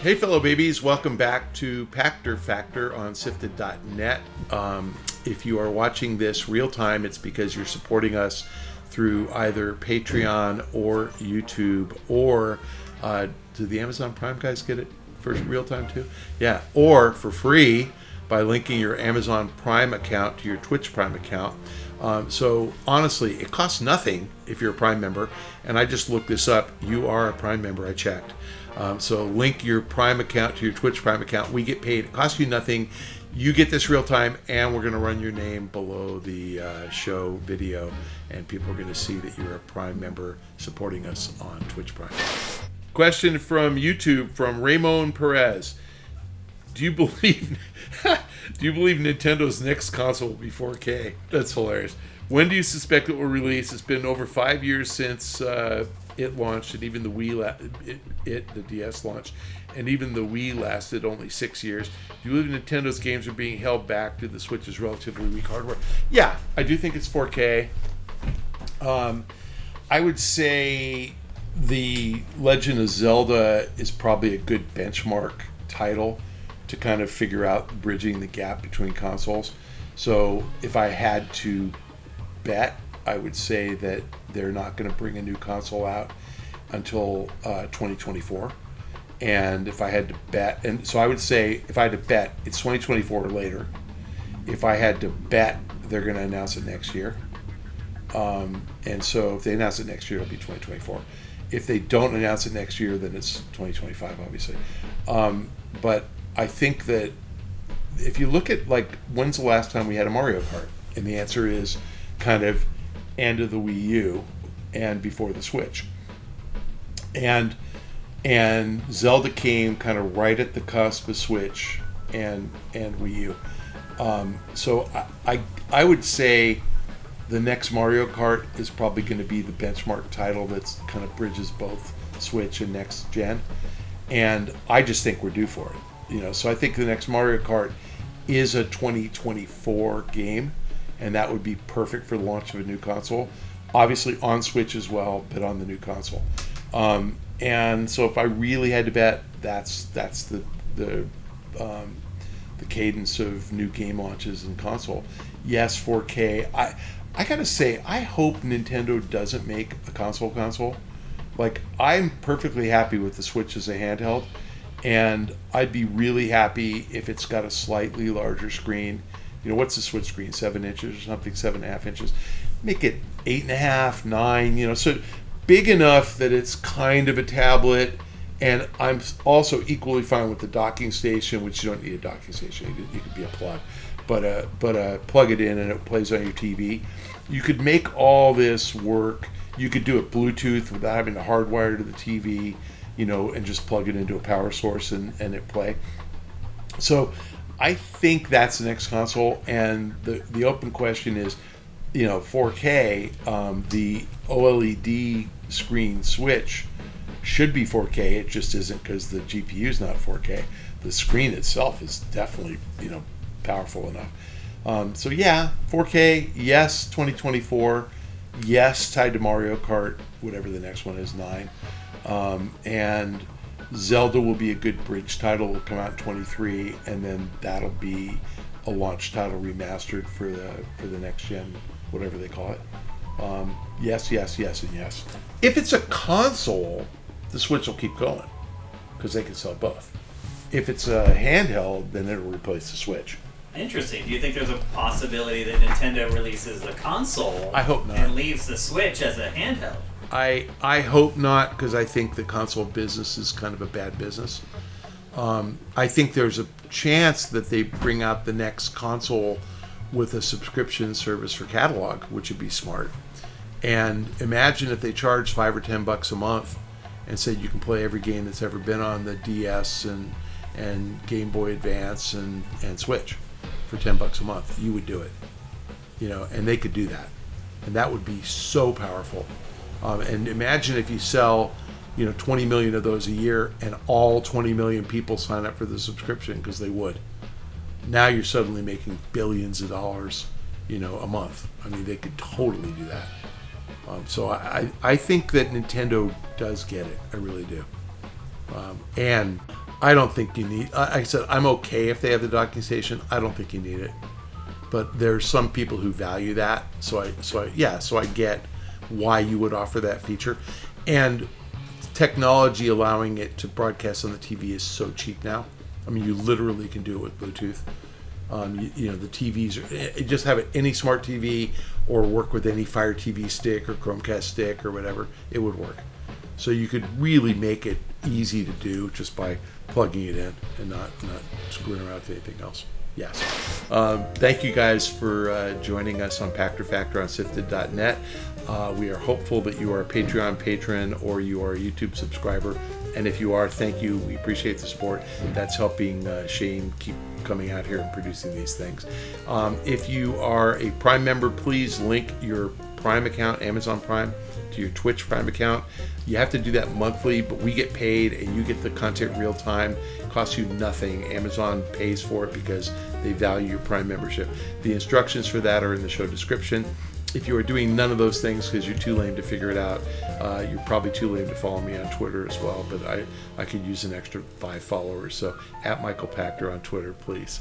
Hey fellow babies, welcome back to Pachter Factor on SIFTD.net. If you are watching this real time, it's because you're supporting us through either Patreon or YouTube, or do the Amazon Prime guys get it for real time too? Yeah, or for free by linking your Amazon Prime account to your Twitch Prime account. So honestly, it costs nothing if you're a Prime member, and I just looked this up. You are a Prime member, I checked. So link your Prime account to your Twitch Prime account. We get paid. It costs you nothing. You get this real time, and we're going to run your name below the show video, and people are going to see that you're a Prime member supporting us on Twitch Prime. Question from YouTube from Ramon Perez. Do you believe Nintendo's next console will be 4K? That's hilarious. When do you suspect it will release? It's been over 5 years since it launched, and even the Wii, the DS launched, and even the Wii lasted only 6 years. Do you believe Nintendo's games are being held back due to the Switch's relatively weak hardware? Yeah, I do think it's 4K. I would say the Legend of Zelda is probably a good benchmark title to kind of figure out bridging the gap between consoles. So if I had to bet, I would say that they're not going to bring a new console out until 2024. And if I had to bet, and so I would say if I had to bet, it's 2024 or later. If I had to bet, they're going to announce it next year. And so if they announce it next year, it'll be 2024. If they don't announce it next year, then it's 2025, obviously. But I think that if you look at, like, when's the last time we had a Mario Kart? And the answer is kind of end of the Wii U and before the Switch. And Zelda came kind of right at the cusp of Switch and Wii U. So I would say the next Mario Kart is probably going to be the benchmark title that's kind of bridges both Switch and next gen. And I just think we're due for it. So I think the next Mario Kart is a 2024 game, and that would be perfect for the launch of a new console. Obviously on Switch as well, but on the new console. And so if I really had to bet, that's the cadence of new game launches and console. Yes, 4K. I gotta say, I hope Nintendo doesn't make a console. Like, I'm perfectly happy with the Switch as a handheld, and I'd be really happy if it's got a slightly larger screen. What's the Switch screen? 7 inches or something, 7.5 inches. Make it 8.5, 9, so big enough that it's kind of a tablet. And I'm also equally fine with the docking station, which you don't need a docking station. You could be a plug. But plug it in and it plays on your TV. You could make all this work. You could do it Bluetooth without having to hardwire to the TV, and just plug it into a power source and it play. So I think that's the next console. And the open question is, 4K, the OLED screen Switch should be 4K. It just isn't because the GPU is not 4K. The screen itself is definitely, powerful enough. So yeah, 4K, yes, 2024, yes, tied to Mario Kart, whatever the next one is, 9. And Zelda will be a good bridge title. Will come out in 23, and then that'll be a launch title remastered for the next gen, whatever they call it. Yes, and yes. If it's a console, the Switch will keep going because they can sell both. If it's a handheld, then it'll replace the Switch. Interesting. Do you think there's a possibility that Nintendo releases a console? I hope not. And leaves the Switch as a handheld? I hope not, because I think the console business is kind of a bad business. I think there's a chance that they bring out the next console with a subscription service for catalog, which would be smart. And imagine if they charged $5 or $10 a month and said you can play every game that's ever been on the DS and Game Boy Advance and Switch for $10 a month. You would do it, and they could do that, and that would be so powerful. And imagine if you sell, 20 million of those a year, and all 20 million people sign up for the subscription, because they would. Now you're suddenly making billions of dollars, a month. I mean, they could totally do that. So I think that Nintendo does get it. I really do. And I don't think you need. Like I said, I'm okay if they have the docking station. I don't think you need it, but there's some people who value that. So I get why you would offer that feature, and technology allowing it to broadcast on the TV is so cheap now. I mean, you literally can do it with Bluetooth. The TVs just have it any smart TV or work with any Fire TV stick or Chromecast stick or whatever. It would work. So you could really make it easy to do just by plugging it in and not screwing around with anything else. Yes. Thank you guys for joining us on Pachter Factor on SIFTD.net. We are hopeful that you are a Patreon patron or you are a YouTube subscriber. And if you are, thank you. We appreciate the support. That's helping Shane keep coming out here and producing these things. If you are a Prime member, please link your Prime account, Amazon Prime, to your Twitch Prime account. You have to do that monthly, but we get paid and you get the content real time. It costs you nothing. Amazon pays for it because they value your Prime membership. The instructions for that are in the show description. If you are doing none of those things because you're too lame to figure it out, you're probably too lame to follow me on Twitter as well, but I could use an extra 5 followers. So @Michael Pachter on Twitter, please.